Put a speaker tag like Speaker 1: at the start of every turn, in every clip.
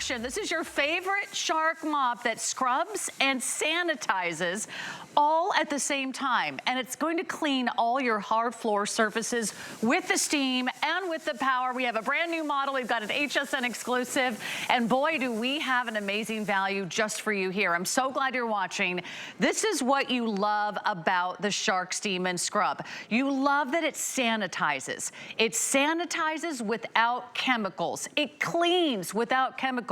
Speaker 1: action. This is your favorite Shark mop that scrubs and sanitizes all at the same time. And it's going to clean all your hard floor surfaces with the steam and with the power. We have a brand new model. We've got an HSN exclusive. And boy, do we have an amazing value just for you here. I'm so glad you're watching. This is what you love about the Shark Steam and Scrub. You love that it sanitizes. It sanitizes without chemicals. It cleans without chemicals,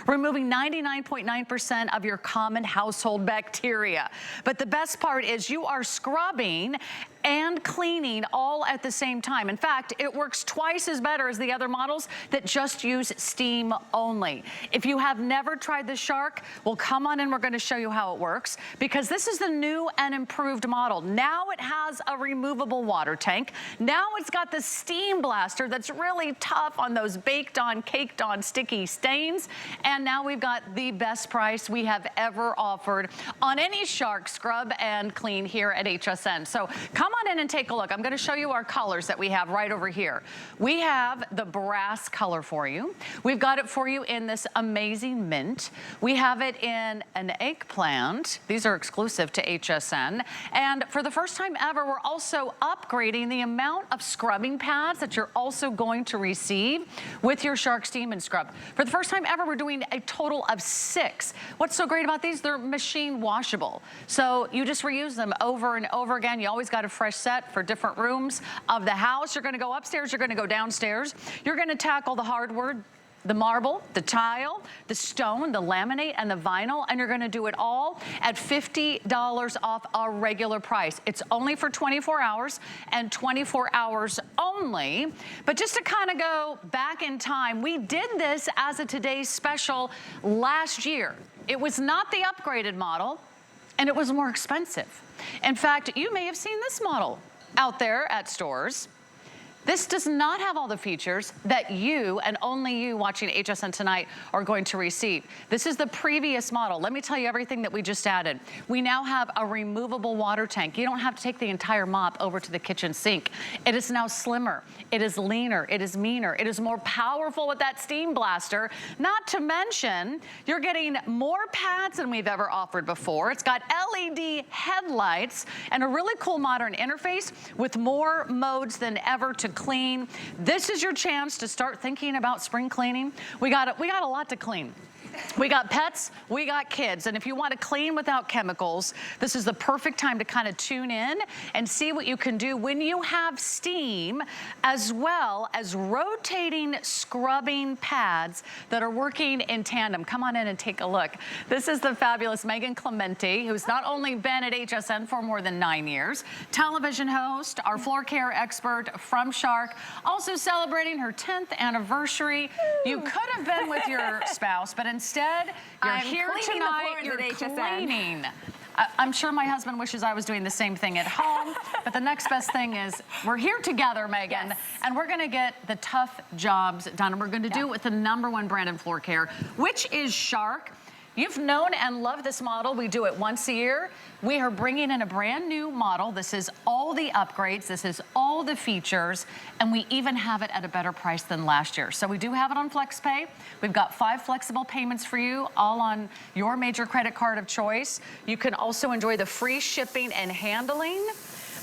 Speaker 1: removing 99.9% of your common household bacteria. But the best part is you are scrubbing and cleaning all at the same time. In fact, it works twice as better as the other models that just use steam only. If you have never tried the Shark, well, come on in, we're gonna show you how it works, because this is the new and improved model. Now it has a removable water tank. Now it's got the steam blaster that's really tough on those baked on, caked on, sticky stains. And now we've got the best price we have ever offered on any Shark scrub and clean here at HSN. So come on in and take a look. I'm going to show you our colors that we have right over here. We have the brass color for you. We've got it for you in this amazing mint. We have it in an eggplant. These are exclusive to HSN. And for the first time ever, we're also upgrading the amount of scrubbing pads that you're also going to receive with your Shark Steam and Scrub. For the first time ever, we're doing a total of 6. What's so great about these? They're machine washable. So you just reuse them over and over again. You always got a fresh set for different rooms of the house. You're gonna go upstairs, you're gonna go downstairs. You're gonna tackle the hardwood, the marble, the tile, the stone, the laminate, and the vinyl, and you're gonna do it all at $50 off our regular price. It's only for 24 hours and 24 hours only. But just to kind of go back in time, we did this as a today's special last year. It was not the upgraded model, and it was more expensive. In fact, you may have seen this model out there at stores. This does not have all the features that you and only you watching HSN tonight are going to receive. This is the previous model. Let me tell you everything that we just added. We now have a removable water tank. You don't have to take the entire mop over to the kitchen sink. It is now slimmer. It is leaner. It is meaner. It is more powerful with that steam blaster. Not to mention, you're getting more pads than we've ever offered before. It's got LED headlights and a really cool modern interface with more modes than ever to clean. This is your chance to start thinking about spring cleaning. We got a lot to clean. We got pets, we got kids, and if you want to clean without chemicals, this is the perfect time to kind of tune in and see what you can do when you have steam, as well as rotating scrubbing pads that are working in tandem. Come on in and take a look. This is the fabulous Megan Clemente, who's not only been at HSN for more than 9 years, television host, our floor care expert from Shark, also celebrating her 10th anniversary. You could have been with your spouse, but instead, you're here tonight, you're cleaning. I'm sure my husband wishes I was doing the same thing at home, but the next best thing is we're here together, Megan, yes, and we're gonna get the tough jobs done, and we're gonna do it with the #1 brand in floor care, which is Shark. You've known and loved this model. We do it once a year. We are bringing in a brand new model. This is all the upgrades. This is all the features. And we even have it at a better price than last year. So we do have it on FlexPay. We've got 5 flexible payments for you, all on your major credit card of choice. You can also enjoy the free shipping and handling.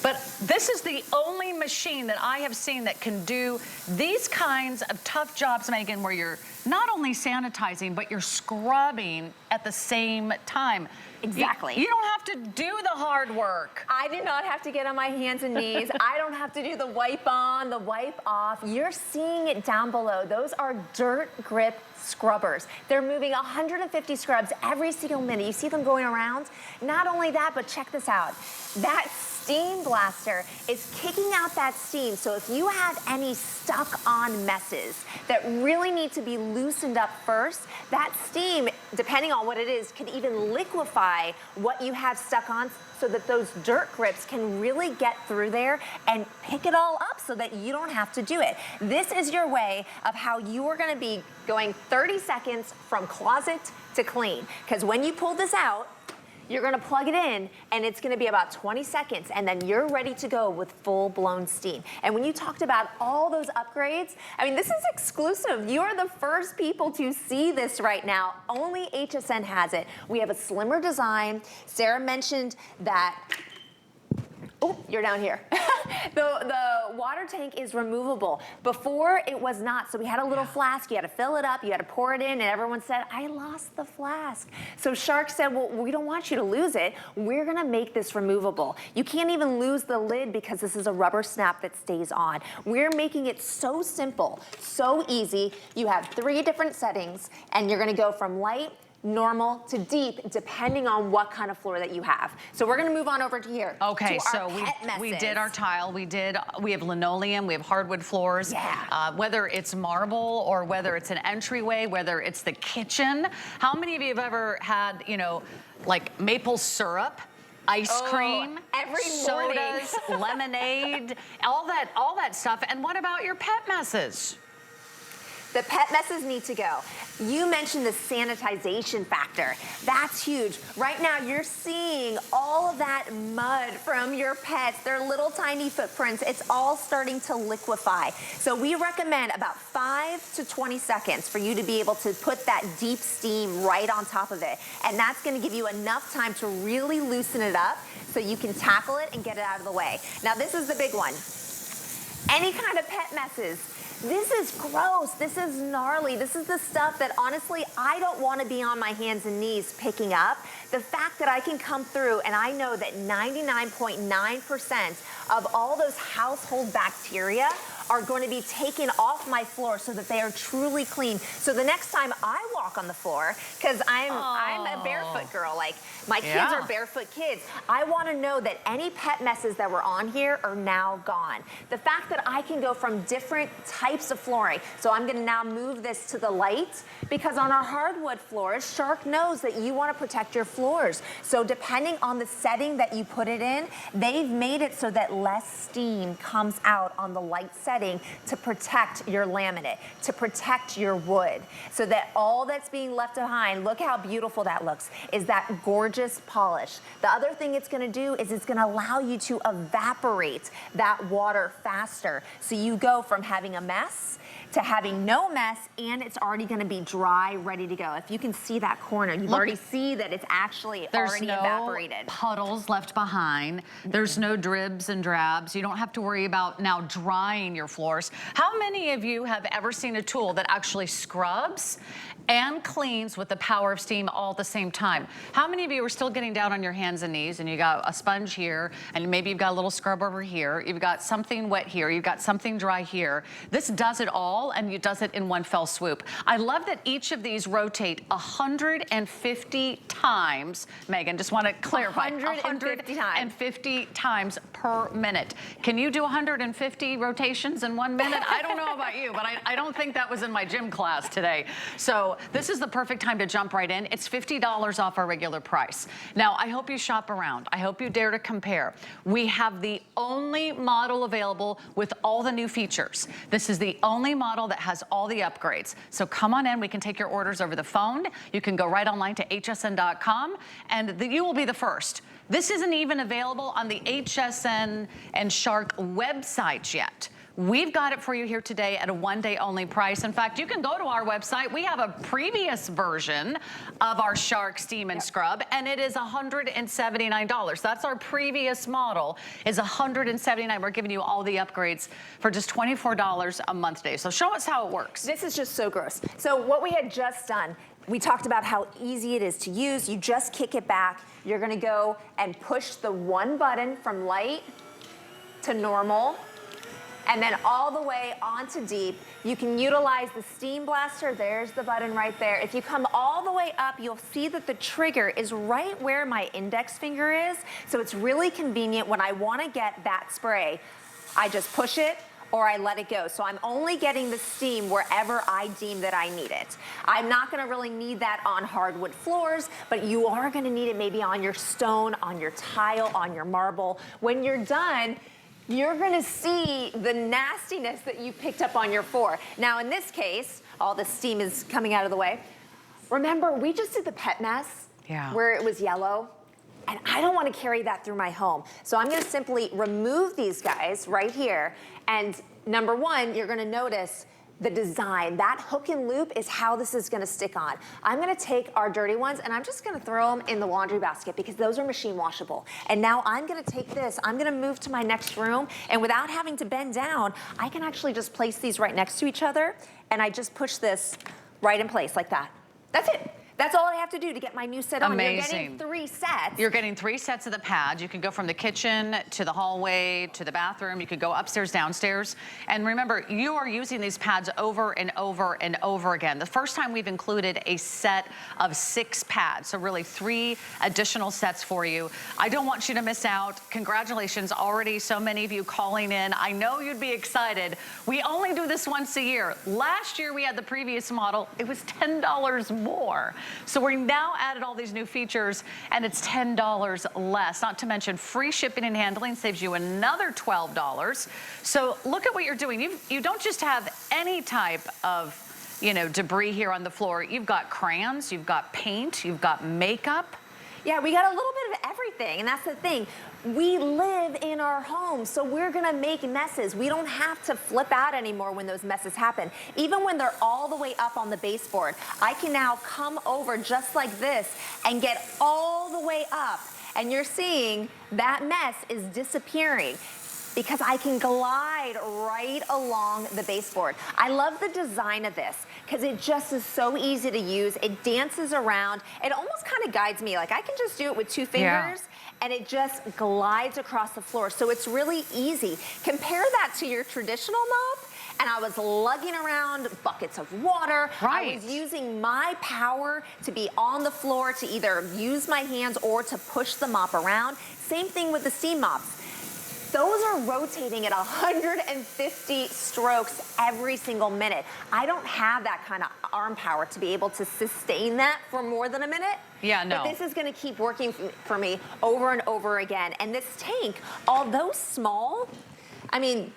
Speaker 1: But this is the only machine that I have seen that can do these kinds of tough jobs, Megan, where you're not only sanitizing, but you're scrubbing at the same time.
Speaker 2: Exactly.
Speaker 1: You don't have to do the hard work.
Speaker 2: I do not have to get on my hands and knees. I don't have to do the wipe on, the wipe off. You're seeing it down below. Those are dirt grip scrubbers. They're moving 150 scrubs every single minute. You see them going around? Not only that, but check this out. That steam blaster is kicking out that steam. So if you have any stuck on messes that really need to be loosened up first, that steam, depending on what it is, can even liquefy what you have stuck on so that those dirt grips can really get through there and pick it all up so that you don't have to do it. This is your way of how you are gonna be going 30 seconds from closet to clean. Because when you pull this out, You're gonna plug it in, and it's gonna be about 20 seconds, and then you're ready to go with full-blown steam. And when you talked about all those upgrades, I mean, this is exclusive. You are the first people to see this right now. Only HSN has it. We have a slimmer design. Sarah mentioned that. Oh, you're down here. The water tank is removable. Before, it was not. So we had a little flask. You had to fill it up. You had to pour it in. And everyone said, I lost the flask. So Shark said, well, we don't want you to lose it. We're going to make this removable. You can't even lose the lid because this is a rubber snap that stays on. We're making it so simple, so easy. You have 3 different settings, and you're going to go from light, normal to deep, depending on what kind of floor that you have. So we're gonna move on over to here.
Speaker 1: Okay,
Speaker 2: to
Speaker 1: so we did our tile, we have linoleum, we have hardwood floors.
Speaker 2: Yeah.
Speaker 1: Whether it's marble or whether it's an entryway, whether it's the kitchen. How many of you have ever had, you know, like maple syrup, ice cream,
Speaker 2: every
Speaker 1: sodas, lemonade, all that stuff? And what about your pet messes?
Speaker 2: The pet messes need to go. You mentioned the sanitization factor. That's huge. Right now, you're seeing all of that mud from your pets, their little tiny footprints. It's all starting to liquefy. So we recommend about 5 to 20 seconds for you to be able to put that deep steam right on top of it. And that's gonna give you enough time to really loosen it up so you can tackle it and get it out of the way. Now, this is the big one. Any kind of pet messes. This is gross, this is gnarly, this is the stuff that honestly I don't want to be on my hands and knees picking up. The fact that I can come through and I know that 99.9% of all those household bacteria are going to be taken off my floor so that they are truly clean. So the next time I walk on the floor, because I'm a barefoot girl, like my kids are barefoot kids, I want to know that any pet messes that were on here are now gone. The fact that I can go from different types of flooring, so I'm going to now move this to the light, because on our hardwood floors, Shark knows that you want to protect your floors. So depending on the setting that you put it in, they've made it so that less steam comes out on the light setting to protect your laminate, to protect your wood, so that all that's being left behind, look how beautiful that looks, is that gorgeous polish. The other thing it's gonna do is it's gonna allow you to evaporate that water faster. So you go from having a mess to having no mess, and it's already gonna be dry, ready to go. If you can see that corner, you already see that it's actually already evaporated.
Speaker 1: There's no puddles left behind. There's no dribs and drabs. You don't have to worry about now drying your floors. How many of you have ever seen a tool that actually scrubs and cleans with the power of steam all at the same time? How many of you are still getting down on your hands and knees and you got a sponge here and maybe you've got a little scrub over here, you've got something wet here, you've got something dry here. This does it all, and it does it in one fell swoop. I love that each of these rotate 150 times. Megan, just want to clarify.
Speaker 2: 150 times.
Speaker 1: 150 times per minute. Can you do 150 rotations in 1 minute? I don't know about you, but I don't think that was in my gym class today. So this is the perfect time to jump right in. It's $50 off our regular price. Now, I hope you shop around. I hope you dare to compare. We have the only model available with all the new features. This is the only model that has all the upgrades. So come on in, we can take your orders over the phone. You can go right online to hsn.com and you will be the first. This isn't even available on the HSN and Shark websites yet. We've got it for you here today at a one-day only price. In fact, you can go to our website. We have a previous version of our Shark Steam and Scrub, and it is $179. That's our previous model, is $179. We're giving you all the upgrades for just $24 a month today. So show us how it works.
Speaker 2: This is just so gross. So what we had just done, we talked about how easy it is to use. You just kick it back. You're gonna go and push the one button from light to normal, and then all the way onto deep. You can utilize the steam blaster. There's the button right there. If you come all the way up, you'll see that the trigger is right where my index finger is. So it's really convenient when I want to get that spray. I just push it or I let it go. So I'm only getting the steam wherever I deem that I need it. I'm not gonna really need that on hardwood floors, but you are gonna need it maybe on your stone, on your tile, on your marble. When you're done, you're gonna see the nastiness that you picked up on your floor. Now in this case, all the steam is coming out of the way. Remember, we just did the pet mess where it was yellow. and I don't want to carry that through my home. So I'm going to simply remove these guys right here. And number one, you're going to notice the design. That hook and loop is how this is gonna stick on. I'm gonna take our dirty ones and I'm just gonna throw them in the laundry basket because those are machine washable. And now I'm gonna take this, I'm gonna move to my next room, and without having to bend down, I can actually just place these right next to each other, and I just push this right in place like that. That's it. That's all I have to do to get my new set on.
Speaker 1: Amazing.
Speaker 2: You're getting 3 sets.
Speaker 1: You're getting 3 sets of the pads. You can go from the kitchen to the hallway to the bathroom. You could go upstairs, downstairs. And remember, you are using these pads over and over and over again. The first time we've included a set of 6 pads, so really 3 additional sets for you. I don't want you to miss out. Congratulations, already so many of you calling in. I know you'd be excited. We only do this once a year. Last year we had the previous model. It was $10 more. So we now added all these new features, and it's $10 less. Not to mention free shipping and handling saves you another $12. So look at what you're doing. You don't just have any type of, you know, debris here on the floor. You've got crayons, you've got paint, you've got makeup.
Speaker 2: Yeah, we got a little bit of everything, and that's the thing. We live in our home, so we're gonna make messes. We don't have to flip out anymore when those messes happen. Even when they're all the way up on the baseboard, I can now come over just like this and get all the way up. And you're seeing that mess is disappearing because I can glide right along the baseboard. I love the design of this because it just is so easy to use. It dances around. It almost kind of guides me. Like I can just do it with 2 fingers. And it just glides across the floor. So it's really easy. Compare that to your traditional mop, and I was lugging around buckets of water.
Speaker 1: Right.
Speaker 2: I was using my power to be on the floor to either use my hands or to push the mop around. Same thing with the steam mops. Those are rotating at 150 strokes every single minute. I don't have that kind of arm power to be able to sustain that for more than a minute.
Speaker 1: Yeah, no.
Speaker 2: But this is gonna keep working for me over and over again. And this tank, although small, I mean,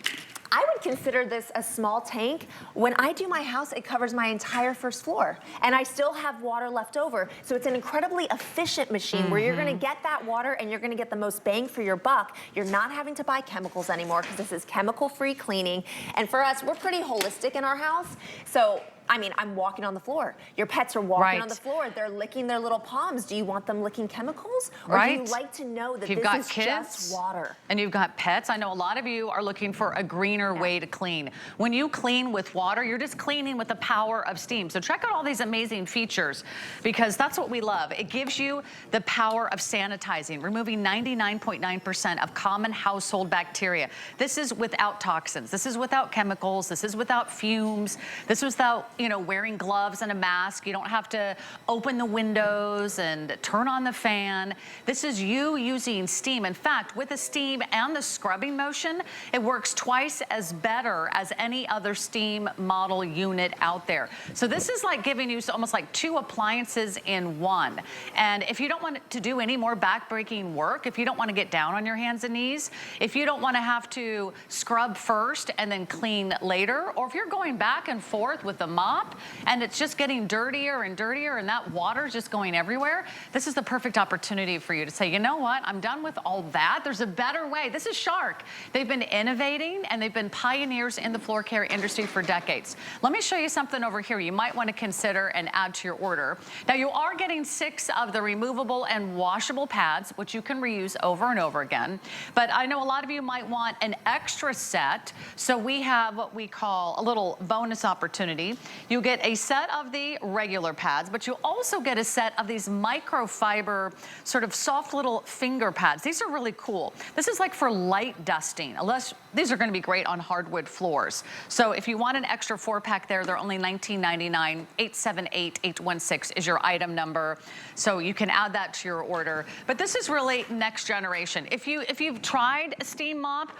Speaker 2: I would consider this a small tank. When I do my house, it covers my entire first floor, and I still have water left over. So it's an incredibly efficient machine where you're gonna get that water and you're gonna get the most bang for your buck. You're not having to buy chemicals anymore because this is chemical-free cleaning. And for us, we're pretty holistic in our house. So I mean, I'm walking on the floor. Your pets are walking on the floor. They're licking their little palms. Do you want them licking chemicals? Or do you like to know that this is just water?
Speaker 1: And you've got pets. I know a lot of you are looking for a greener way to clean. When you clean with water, you're just cleaning with the power of steam. So check out all these amazing features because that's what we love. It gives you the power of sanitizing, removing 99.9% of common household bacteria. This is without toxins. This is without chemicals. This is without fumes. This is without, you know, wearing gloves and a mask. You don't have to open the windows and turn on the fan. This is you using steam. In fact, with the steam and the scrubbing motion, it works twice as better as any other steam model unit out there. So this is like giving you almost like 2 appliances in one. And if you don't want to do any more back-breaking work, if you don't want to get down on your hands and knees, if you don't want to have to scrub first and then clean later, or if you're going back and forth with the mop and it's just getting dirtier and dirtier and that water's just going everywhere, this is the perfect opportunity for you to say, you know what, I'm done with all that. There's a better way. This is Shark. They've been innovating and they've been pioneers in the floor care industry for decades. Let me show you something over here you might want to consider and add to your order. Now you are getting 6 of the removable and washable pads, which you can reuse over and over again. But I know a lot of you might want an extra set. So we have what we call a little bonus opportunity. You get a set of the regular pads, but you also get a set of these microfiber sort of soft little finger pads. These are really cool. This is like for light dusting, unless these are going to be great on hardwood floors. So if you want an extra 4-pack there, they're only $19.99. 878-816 is your item number. So you can add that to your order. But this is really next generation. If you've tried a steam mop,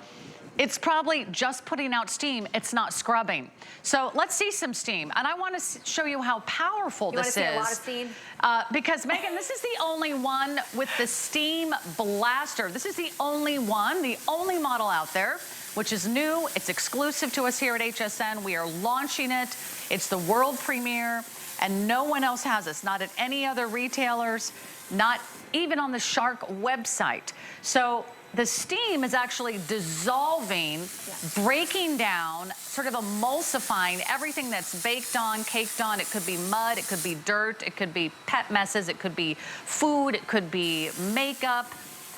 Speaker 1: it's probably just putting out steam. It's not scrubbing. So let's see some steam. And I want to show you how powerful this is.
Speaker 2: You want to see a lot of steam?
Speaker 1: Because Megan, this is the only one with the steam blaster. This is the only one, the only model out there, which is new. It's exclusive to us here at HSN. We are launching it. It's the world premiere, and no one else has this, not at any other retailers, not even on the Shark website. So the steam is actually dissolving, breaking down, sort of emulsifying everything that's baked on, caked on. It could be mud, it could be dirt, it could be pet messes, it could be food, it could be makeup.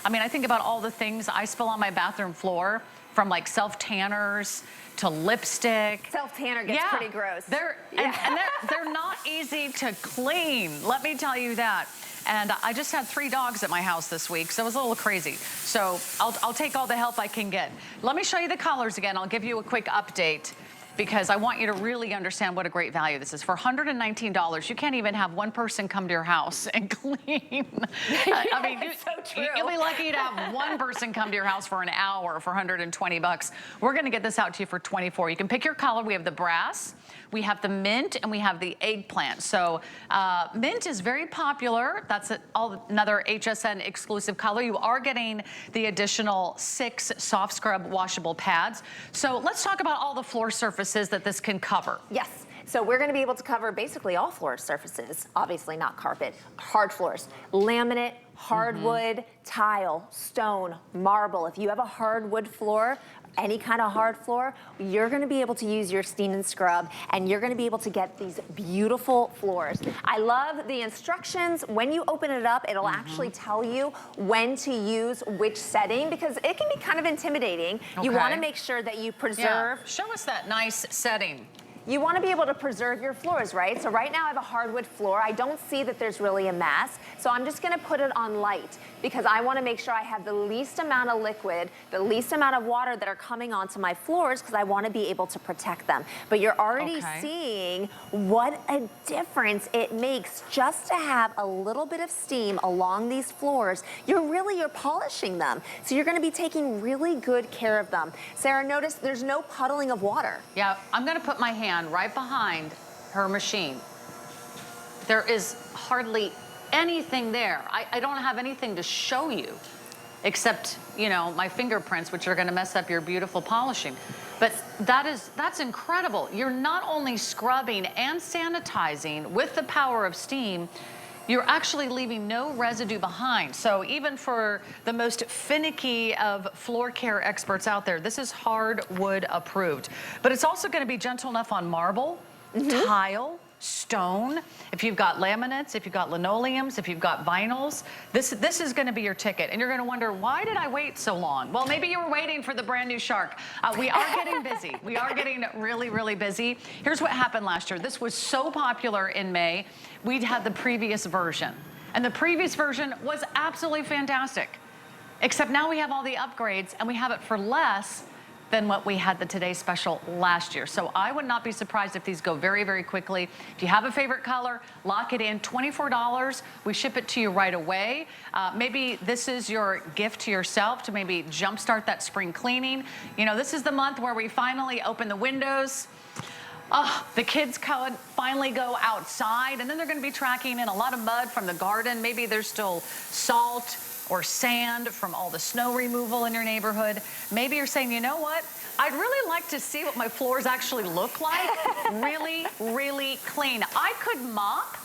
Speaker 1: I mean, I think about all the things I spill on my bathroom floor, from like self-tanners to lipstick.
Speaker 2: Self-tanner gets pretty gross.
Speaker 1: They're not easy to clean, let me tell you that. And I just had 3 dogs at my house this week, so it was a little crazy. So I'll take all the help I can get. Let me show you the colors again. I'll give you a quick update, because I want you to really understand what a great value this is. For $119, you can't even have one person come to your house and clean. I mean,
Speaker 2: so true.
Speaker 1: You'll be lucky to have one person come to your house for an hour for 120 bucks. We're gonna get this out to you for 24. You can pick your color. We have the brass, we have the mint, and we have the eggplant. So mint is very popular. That's another HSN exclusive color. You are getting the additional 6 soft scrub washable pads. So let's talk about all the floor surfaces that this can cover.
Speaker 2: Yes. So we're going to be able to cover basically all floor surfaces, obviously not carpet, hard floors, laminate, hardwood, tile, stone, marble. If you have a hardwood floor, any kind of hard floor, you're going to be able to use your steam and scrub, and you're going to be able to get these beautiful floors. I love the instructions. When you open it up, it'll actually tell you when to use which setting, because it can be kind of intimidating. You want to make sure that you preserve.
Speaker 1: Yeah. Show us that nice setting.
Speaker 2: You want to be able to preserve your floors, right? So right now I have a hardwood floor. I don't see that there's really a mess. So I'm just going to put it on light, because I want to make sure I have the least amount of liquid, the least amount of water that are coming onto my floors, because I want to be able to protect them. But you're already seeing what a difference it makes just to have a little bit of steam along these floors. You're polishing them. So you're going to be taking really good care of them. Sarah, notice there's no puddling of water.
Speaker 1: Yeah, I'm going to put my hand right behind her machine. There is hardly anything there. I don't have anything to show you except, you know, my fingerprints, which are going to mess up your beautiful polishing. But that's incredible. You're not only scrubbing and sanitizing with the power of steam, you're actually leaving no residue behind. So even for the most finicky of floor care experts out there, this is hardwood approved. But it's also going to be gentle enough on marble, tile, stone. If you've got laminates, if you've got linoleums, if you've got vinyls, this is going to be your ticket. And you're going to wonder, why did I wait so long? Well, maybe you were waiting for the brand new Shark. We are getting busy. We are getting really, really busy. Here's what happened last year. This was so popular in May. We'd had the previous version, and the previous version was absolutely fantastic. Except now we have all the upgrades, and we have it for less than what we had the Today Special last year. So I would not be surprised if these go very, very quickly. If you have a favorite color, lock it in. $24. We ship it to you right away. Maybe this is your gift to yourself to maybe jumpstart that spring cleaning. You know, this is the month where we finally open the windows. The kids could finally go outside, and then they're going to be tracking in a lot of mud from the garden. Maybe there's still salt or sand from all the snow removal in your neighborhood. Maybe you're saying, you know what? I'd really like to see what my floors actually look like. Really, really clean. I could mop,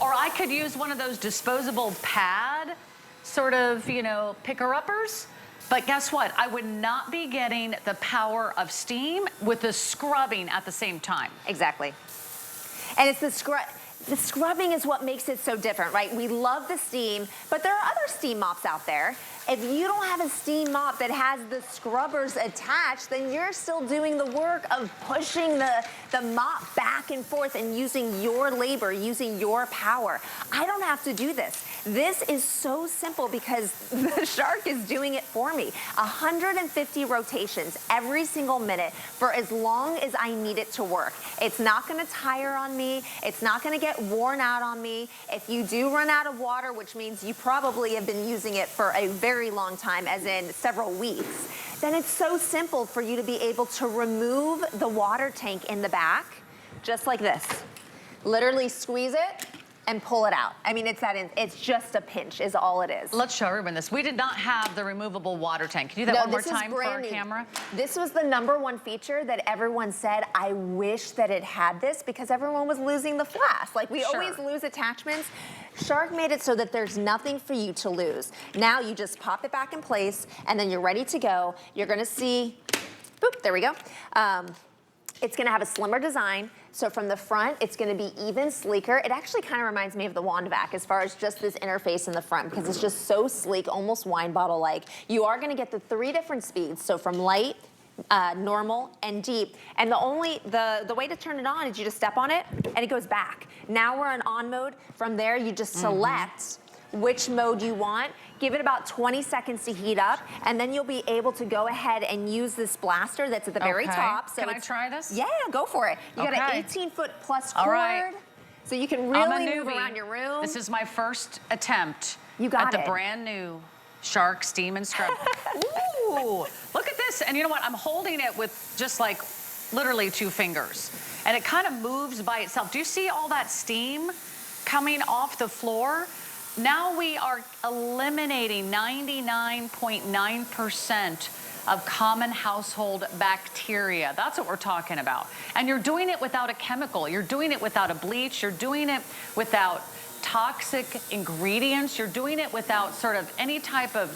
Speaker 1: or I could use one of those disposable pad sort of, you know, picker-uppers. But guess what? I would not be getting the power of steam with the scrubbing at the same time.
Speaker 2: Exactly. And it's the scrubbing is what makes it so different, right? We love the steam, but there are other steam mops out there. If you don't have a steam mop that has the scrubbers attached, then you're still doing the work of pushing the mop back and forth and using your labor, using your power. I don't have to do this. This is so simple because the Shark is doing it for me. 150 rotations every single minute for as long as I need it to work. It's not gonna tire on me. It's not gonna get worn out on me. If you do run out of water, which means you probably have been using it for a very long time, as in several weeks, then it's so simple for you to be able to remove the water tank in the back, just like this. Literally squeeze it and pull it out. I mean, it's just a pinch is all it is.
Speaker 1: Let's show everyone this. We did not have the removable water tank. Can you do that one more time for our camera?
Speaker 2: This was the #1 feature that everyone said, I wish that it had this, because everyone was losing the flask. Like, we always lose attachments. Shark made it so that there's nothing for you to lose. Now you just pop it back in place and then you're ready to go. You're gonna see, boop, there we go. It's gonna have a slimmer design. So from the front, it's gonna be even sleeker. It actually kind of reminds me of the Wand Vac as far as just this interface in the front, because it's just so sleek, almost wine bottle-like. You are gonna get the 3 different speeds. So from light, normal, and deep. And the way to turn it on is you just step on it and it goes back. Now we're on mode. From there, you just select which mode you want. Give it about 20 seconds to heat up, and then you'll be able to go ahead and use this blaster that's at the very top. So
Speaker 1: can I try this?
Speaker 2: Yeah, go for it. You got an 18-foot plus cord.
Speaker 1: All right.
Speaker 2: So you can really move around your room.
Speaker 1: This is my first attempt
Speaker 2: at
Speaker 1: the brand new Shark Steam and Scrub. Ooh, look at this. And you know what? I'm holding it with just like literally 2 fingers. And it kind of moves by itself. Do you see all that steam coming off the floor? Now we are eliminating 99.9% of common household bacteria. That's what we're talking about. And you're doing it without a chemical. You're doing it without a bleach. You're doing it without toxic ingredients. You're doing it without sort of any type of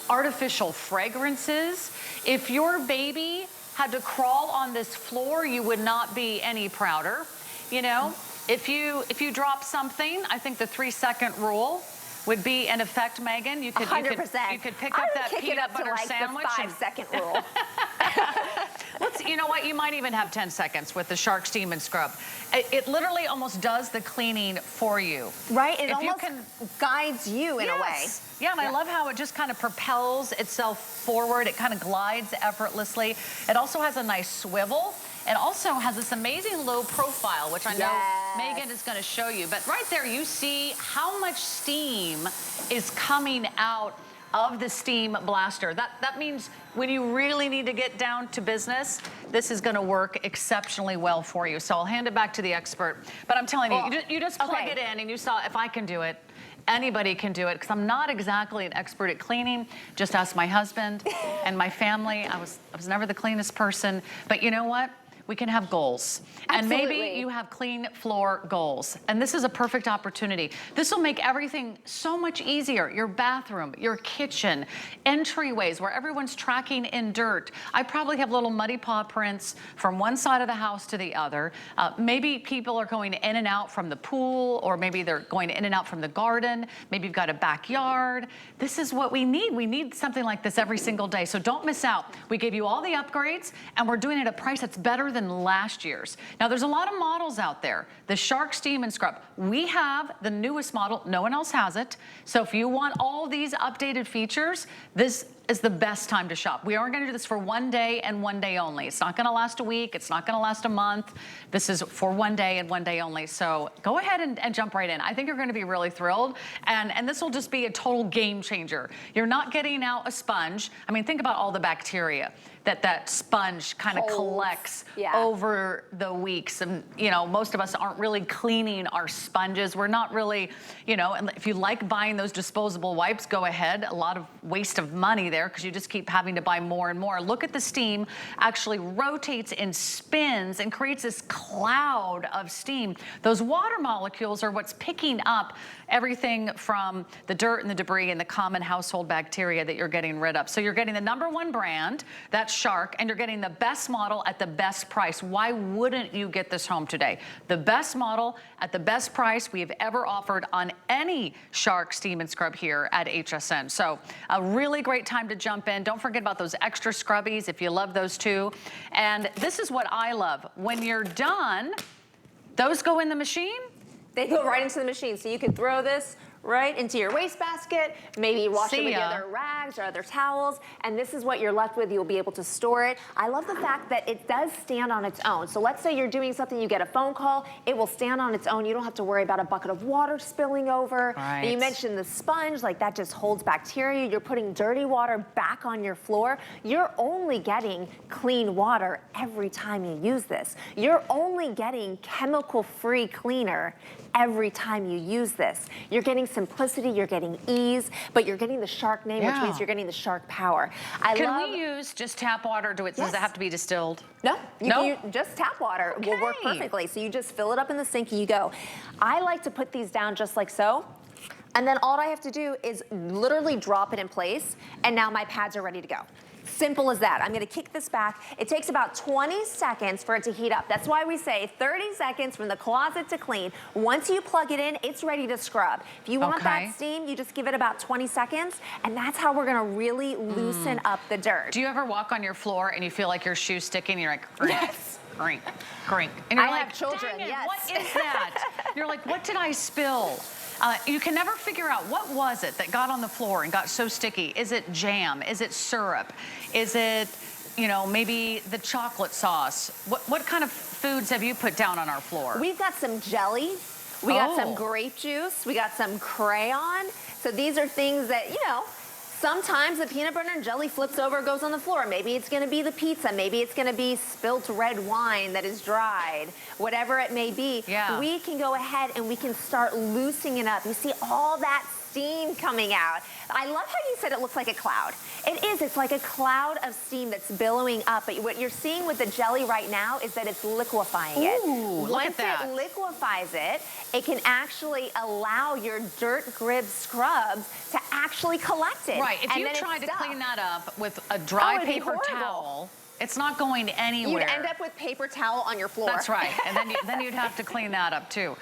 Speaker 1: artificial fragrances. If your baby had to crawl on this floor, you would not be any prouder. You know, if you drop something, I think the 3-second rule would be in effect, Megan. You could
Speaker 2: 100%.
Speaker 1: You could pick up that peanut butter sandwich.
Speaker 2: The 5-second rule.
Speaker 1: You know what? You might even have 10 seconds with the Shark Steam and Scrub. It literally almost does the cleaning for you.
Speaker 2: Right. It almost guides you in a way.
Speaker 1: Yeah, and I love how it just kind of propels itself forward. It kind of glides effortlessly. It also has a nice swivel. It also has this amazing low profile, which I know Megan is going to show you. But right there, you see how much steam is coming out of the steam blaster. That means when you really need to get down to business, this is going to work exceptionally well for you. So I'll hand it back to the expert. But I'm telling you, you just plug it in, and you saw if I can do it, anybody can do it, because I'm not exactly an expert at cleaning. Just ask my husband and my family. I was never the cleanest person, but you know what? We can have goals.
Speaker 2: Absolutely.
Speaker 1: And maybe you have clean floor goals. And this is a perfect opportunity. This will make everything so much easier. Your bathroom, your kitchen, entryways where everyone's tracking in dirt. I probably have little muddy paw prints from one side of the house to the other. Maybe people are going in and out from the pool, or maybe they're going in and out from the garden. Maybe you've got a backyard. This is what we need. We need something like this every single day. So don't miss out. We gave you all the upgrades, and we're doing it at a price that's better than last year's. Now, there's a lot of models out there. The Shark Steam and Scrub. We have the newest model. No one else has it. So if you want all these updated features, this is the best time to shop. We are going to do this for 1 day and 1 day only. It's not going to last a week. It's not going to last a month. This is for 1 day and 1 day only. So go ahead and jump right in. I think you're going to be really thrilled. And this will just be a total game changer. You're not getting out a sponge. I mean, think about all the bacteria that sponge kind of collects over the weeks. And, you know, most of us aren't really cleaning our sponges. We're not really, you know, and if you like buying those disposable wipes, go ahead. A lot of waste of money there because you just keep having to buy more and more. Look at the steam actually rotates and spins and creates this cloud of steam. Those water molecules are what's picking up everything from the dirt and the debris and the common household bacteria that you're getting rid of. So you're getting the #1 brand, that's Shark, and you're getting the best model at the best price. Why wouldn't you get this home today? The best model at the best price we have ever offered on any Shark Steam and Scrub here at HSN. So a really great time to jump in. Don't forget about those extra scrubbies if you love those too. And this is what I love. When you're done, those go in the machine.
Speaker 2: They go right into the machine. So you can throw this right into your wastebasket. Maybe you wash it with your other rags or other towels, and this is what you're left with. You'll be able to store it. I love the fact that it does stand on its own. So let's say you're doing something, you get a phone call, it will stand on its own. You don't have to worry about a bucket of water spilling over.
Speaker 1: Right.
Speaker 2: And you mentioned the sponge, like that just holds bacteria. You're putting dirty water back on your floor. You're only getting clean water every time you use this. You're only getting chemical-free cleaner every time you use this. You're getting simplicity, you're getting ease, but you're getting the Shark name, which means you're getting the Shark power.
Speaker 1: Can we use just tap water? Does it have to be distilled?
Speaker 2: No, you can use just tap water. It will work perfectly. So you just fill it up in the sink and you go. I like to put these down just like so. And then all I have to do is literally drop it in place, and now my pads are ready to go. Simple as that. I'm gonna kick this back. It takes about 20 seconds for it to heat up. That's why we say 30 seconds from the closet to clean. Once you plug it in, it's ready to scrub. If you want that steam, you just give it about 20 seconds, and that's how we're gonna really loosen up the dirt.
Speaker 1: Do you ever walk on your floor and you feel like your shoe's sticking and you're like, yes. Crink, crink. And you're
Speaker 2: I
Speaker 1: like,
Speaker 2: have children,
Speaker 1: dang it,
Speaker 2: yes.
Speaker 1: what is that? You're like, what did I spill? You can never figure out what was it that got on the floor and got so sticky. Is it jam? Is it syrup? Is it, you know, maybe the chocolate sauce? What kind of foods have you put down on our floor?
Speaker 2: We've got some jelly. We got some grape juice. We got some crayon. So these are things that, you know, sometimes the peanut butter and jelly flips over, goes on the floor. Maybe it's gonna be the pizza. Maybe it's gonna be spilt red wine that is dried. Whatever it may be, we can go ahead and we can start loosening it up. You see all that steam coming out. I love how you said it looks like a cloud. It is, it's like a cloud of steam that's billowing up. But what you're seeing with the jelly right now is that it's liquefying it.
Speaker 1: Look at that.
Speaker 2: Once it liquefies it, it can actually allow your dirt grip scrubs to actually collect it.
Speaker 1: Right, if you tried to clean that up with a dry paper towel, it's not going anywhere.
Speaker 2: You'd end up with paper towel on your floor.
Speaker 1: That's right, and then you'd have to clean that up too.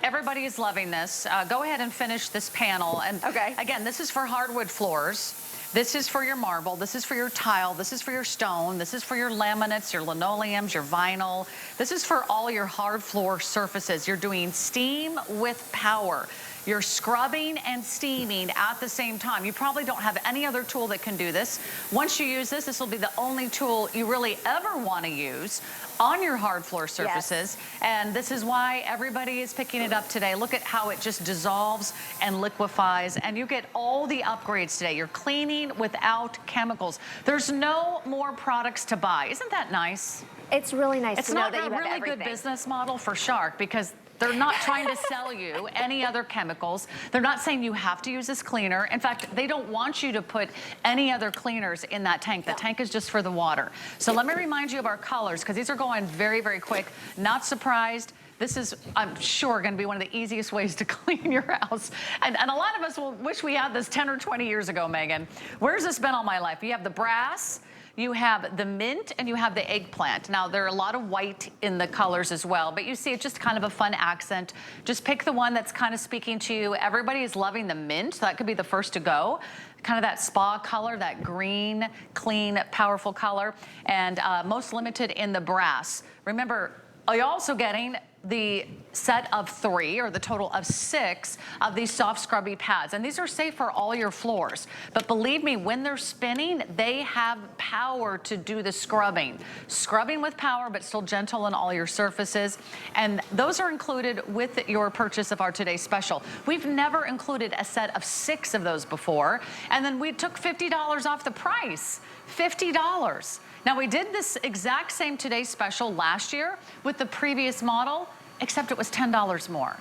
Speaker 1: Everybody is loving this. Go ahead and finish this panel. And again, this is for hardwood floors. This is for your marble, this is for your tile, this is for your stone, this is for your laminates, your linoleums, your vinyl. This is for all your hard floor surfaces. You're doing steam with power. You're scrubbing and steaming at the same time. You probably don't have any other tool that can do this. Once you use this, this will be the only tool you really ever want to use on your hard floor surfaces. And this is why everybody is picking it up today. Look at how it just dissolves and liquefies, and you get all the upgrades today. You're cleaning without chemicals. There's no more products to buy. Isn't that nice?
Speaker 2: It's really nice to know that you have everything.
Speaker 1: It's not a really good business model for Shark, because they're not trying to sell you any other chemicals. They're not saying you have to use this cleaner. In fact, they don't want you to put any other cleaners in that tank. The tank is just for the water. So let me remind you of our colors, because these are going very, very quick. Not surprised. This is, I'm sure, going to be one of the easiest ways to clean your house. And a lot of us will wish we had this 10 or 20 years ago, Megan. Where's this been all my life? You have the brass, you have the mint, and you have the eggplant. Now, there are a lot of white in the colors as well, but you see it's just kind of a fun accent. Just pick the one that's kind of speaking to you. Everybody is loving the mint. So that could be the first to go. Kind of that spa color, that green, clean, powerful color. And most limited in the brass. Remember, you're also getting the set of 3, or the total of 6 of these soft scrubby pads. And these are safe for all your floors. But believe me, when they're spinning, they have power to do the scrubbing. Scrubbing with power, but still gentle on all your surfaces. And those are included with your purchase of our today's special. We've never included a set of 6 of those before. And then we took $50 off the price. $50. Now, we did this exact same today's special last year with the previous model, except it was $10 more.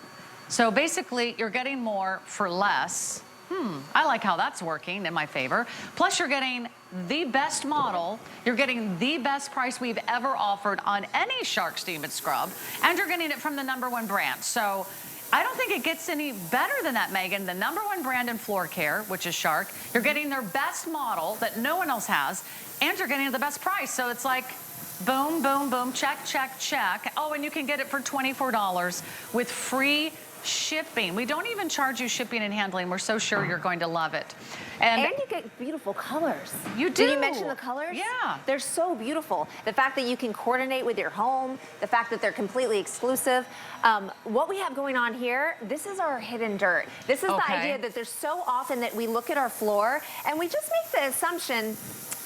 Speaker 1: So basically, you're getting more for less. I like how that's working in my favor. Plus, you're getting the best model. You're getting the best price we've ever offered on any Shark Steam and Scrub, and you're getting it from the #1 brand. So I don't think it gets any better than that, Megan. The #1 brand in floor care, which is Shark. You're getting their best model that no one else has, and you're getting the best price. So it's like boom, boom, boom, check, check, check. Oh, and you can get it for $24 with free shipping. We don't even charge you shipping and handling. We're so sure you're going to love it. And
Speaker 2: you get beautiful colors.
Speaker 1: You do.
Speaker 2: Did you mention the colors?
Speaker 1: Yeah.
Speaker 2: They're so beautiful. The fact that you can coordinate with your home, the fact that they're completely exclusive. What we have going on here, this is our hidden dirt. This is the idea that there's so often that we look at our floor and we just make the assumption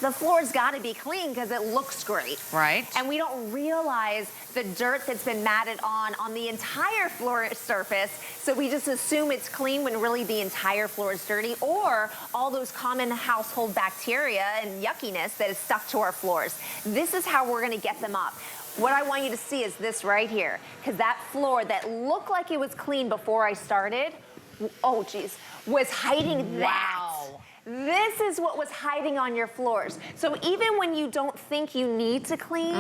Speaker 2: the floor's got to be clean because it looks great.
Speaker 1: Right.
Speaker 2: And we don't realize the dirt that's been matted on the entire floor surface. So we just assume it's clean when really the entire floor is dirty, or all those common household bacteria and yuckiness that is stuck to our floors. This is how we're going to get them up. What I want you to see is this right here, because that floor that looked like it was clean before I started, oh geez, was hiding that.
Speaker 1: Wow.
Speaker 2: This is what was hiding on your floors. So even when you don't think you need to clean,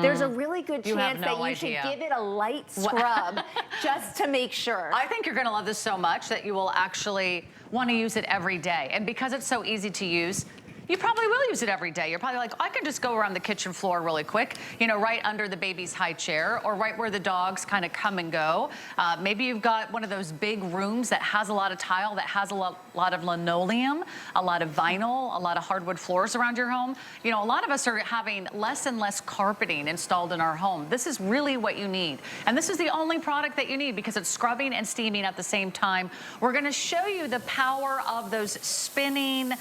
Speaker 2: there's a really good chance that you should give it a light scrub just to make sure.
Speaker 1: I think you're going to love this so much that you will actually want to use it every day. And because it's so easy to use, you probably will use it every day. You're probably like, I can just go around the kitchen floor really quick, you know, right under the baby's high chair, or right where the dogs kind of come and go. Maybe you've got one of those big rooms that has a lot of tile, that has a lot of linoleum, a lot of vinyl, a lot of hardwood floors around your home. You know, a lot of us are having less and less carpeting installed in our home. This is really what you need. And this is the only product that you need because it's scrubbing and steaming at the same time. We're going to show you the power of those spinning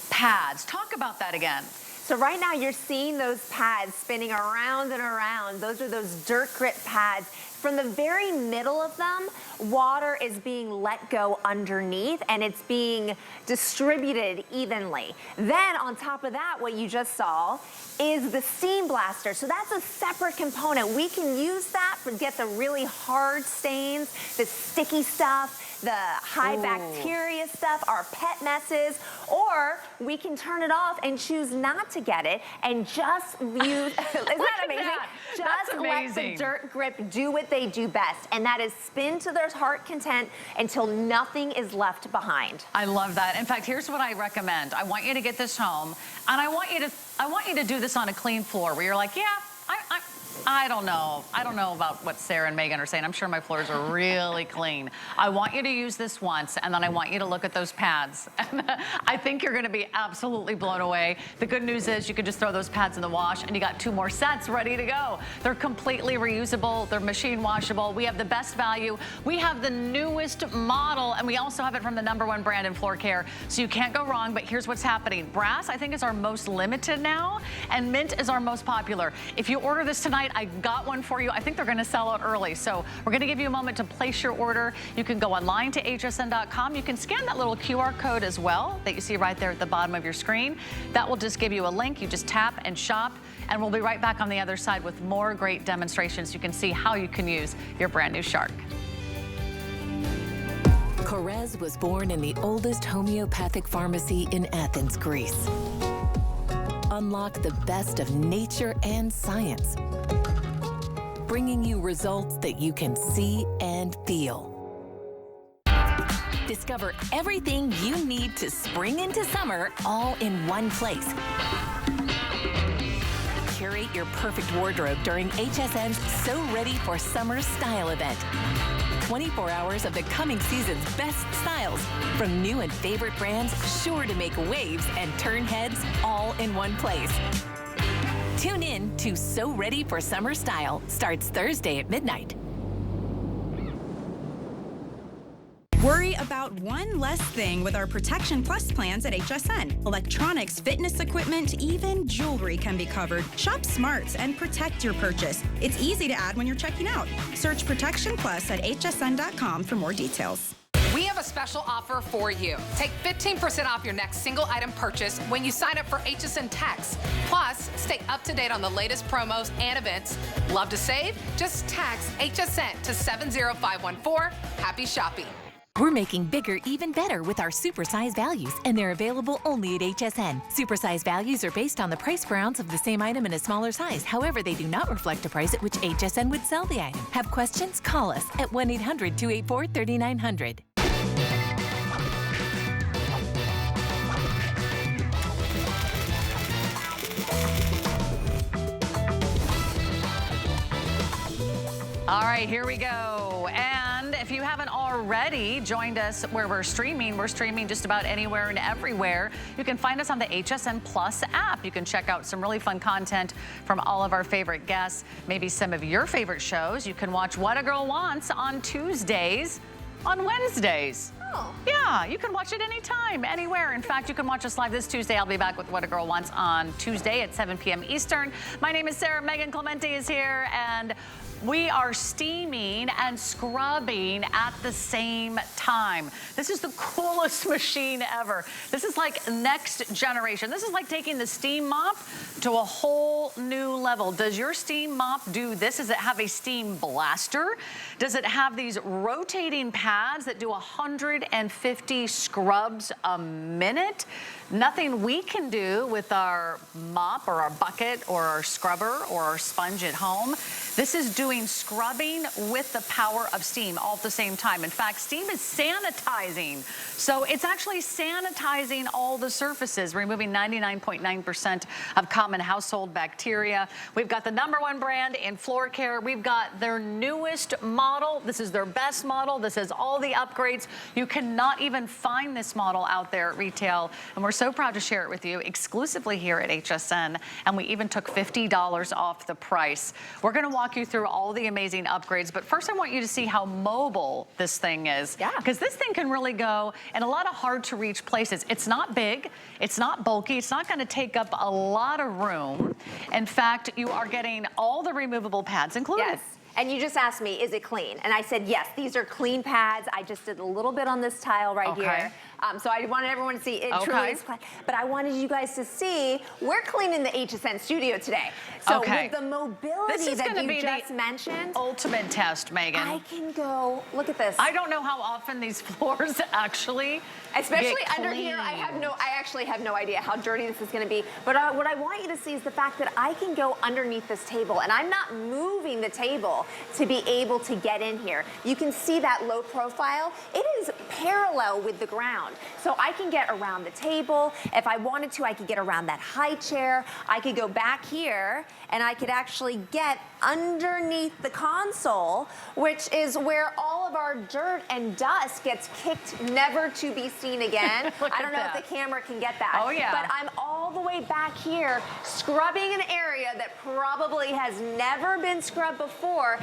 Speaker 1: pads. Talk about that again.
Speaker 2: So right now you're seeing those pads spinning around and around. Those are those dirt grip pads. From the very middle of them, water is being let go underneath and it's being distributed evenly. Then on top of that, what you just saw is the steam blaster. So that's a separate component. We can use that to get the really hard stains, the sticky stuff, the high bacteria stuff, our pet messes, or we can turn it off and choose not to get it and just use, isn't that amazing? Just let the dirt grip do what they do best, and that is spin to their heart content until nothing is left behind.
Speaker 1: I love that. In fact, here's what I recommend. I want you to get this home, and I want you to do this on a clean floor where you're like, yeah, I don't know. I don't know about what Sarah and Megan are saying. I'm sure my floors are really clean. I want you to use this once, and then I want you to look at those pads. I think you're going to be absolutely blown away. The good news is you can just throw those pads in the wash, and you got 2 more sets ready to go. They're completely reusable. They're machine washable. We have the best value. We have the newest model, and we also have it from the #1 brand in floor care, so you can't go wrong. But here's what's happening. Brass, I think, is our most limited now, and mint is our most popular. If you order this tonight, I got one for you. I think they're going to sell out early. So we're going to give you a moment to place your order. You can go online to hsn.com. You can scan that little QR code as well that you see right there at the bottom of your screen. That will just give you a link. You just tap and shop, and we'll be right back on the other side with more great demonstrations. You can see how you can use your brand new Shark.
Speaker 3: Korez was born in the oldest homeopathic pharmacy in Athens, Greece. Unlock the best of nature and science, bringing you results that you can see and feel. Discover everything you need to spring into summer all in one place. Curate your perfect wardrobe during HSN's So Ready for Summer style event. 24 hours of the coming season's best styles from new and favorite brands sure to make waves and turn heads all in one place. Tune in to So Ready for Summer Style, starts Thursday at midnight.
Speaker 4: Worry about one less thing with our Protection Plus plans at HSN. Electronics, fitness equipment, even jewelry can be covered. Shop smart and protect your purchase. It's easy to add when you're checking out. Search Protection Plus at hsn.com for more details.
Speaker 5: We have a special offer for you. Take 15% off your next single item purchase when you sign up for HSN Text. Plus, stay up to date on the latest promos and events. Love to save? Just text HSN to 70514. Happy shopping.
Speaker 3: We're making bigger even better with our supersize values, and they're available only at HSN. Supersize values are based on the price per ounce of the same item in a smaller size. However, they do not reflect a price at which HSN would sell the item. Have questions? Call us at 1-800-284-3900.
Speaker 1: All right, here we go. And if you have haven't already joined us where we're streaming just about anywhere and everywhere. You can find us on the HSN Plus app. You can check out some really fun content from all of our favorite guests, maybe some of your favorite shows. You can watch What a Girl Wants on Tuesdays, on Wednesdays.
Speaker 2: Oh.
Speaker 1: Yeah, you can watch it anytime, anywhere. In fact, you can watch us live this Tuesday. I'll be back with What a Girl Wants on Tuesday at 7 p.m. Eastern. My name is Sarah. Megan Clemente is here, and we are steaming and scrubbing at the same time. This is the coolest machine ever. This is like next generation. This is like taking the steam mop to a whole new level. Does your steam mop do this? Does it have a steam blaster? Does it have these rotating pads that do 150 scrubs a minute? Nothing we can do with our mop or our bucket or our scrubber or our sponge at home. This is doing scrubbing with the power of steam all at the same time. In fact, steam is sanitizing. So it's actually sanitizing all the surfaces, removing 99.9% of common household bacteria. We've got the #1 brand in floor care. We've got their newest model. This is their best model. This has all the upgrades. You cannot even find this model out there at retail. And we're so proud to share it with you exclusively here at HSN. And we even took $50 off the price. We're going to walk you through all the amazing upgrades, but first I want you to see how mobile this thing is.
Speaker 2: Yeah.
Speaker 1: Because this thing can really go in a lot of hard to reach places. It's not big, it's not bulky, it's not going to take up a lot of room. In fact, you are getting all the removable pads included.
Speaker 2: Yes. And you just asked me, is it clean? And I said, yes, these are clean pads. I just did a little bit on this tile right here. So I wanted everyone to see it truly is clean. But I wanted you guys to see, we're cleaning the HSN studio today. So with the mobility that you just mentioned.
Speaker 1: Ultimate test, Megan.
Speaker 2: I can go, look at this.
Speaker 1: I don't know how often these floors actually
Speaker 2: Especially
Speaker 1: get
Speaker 2: under
Speaker 1: clean.
Speaker 2: here, I actually have no idea how dirty this is gonna be. But what I want you to see is the fact that I can go underneath this table and I'm not moving the table to be able to get in here. You can see that low profile. It is parallel with the ground. So I can get around the table. If I wanted to, I could get around that high chair. I could go back here and I could actually get underneath the console, which is where all of our dirt and dust gets kicked never to be seen again. I don't know if the camera can get that.
Speaker 1: Oh yeah.
Speaker 2: But I'm all the way back here scrubbing an area that probably has never been scrubbed before.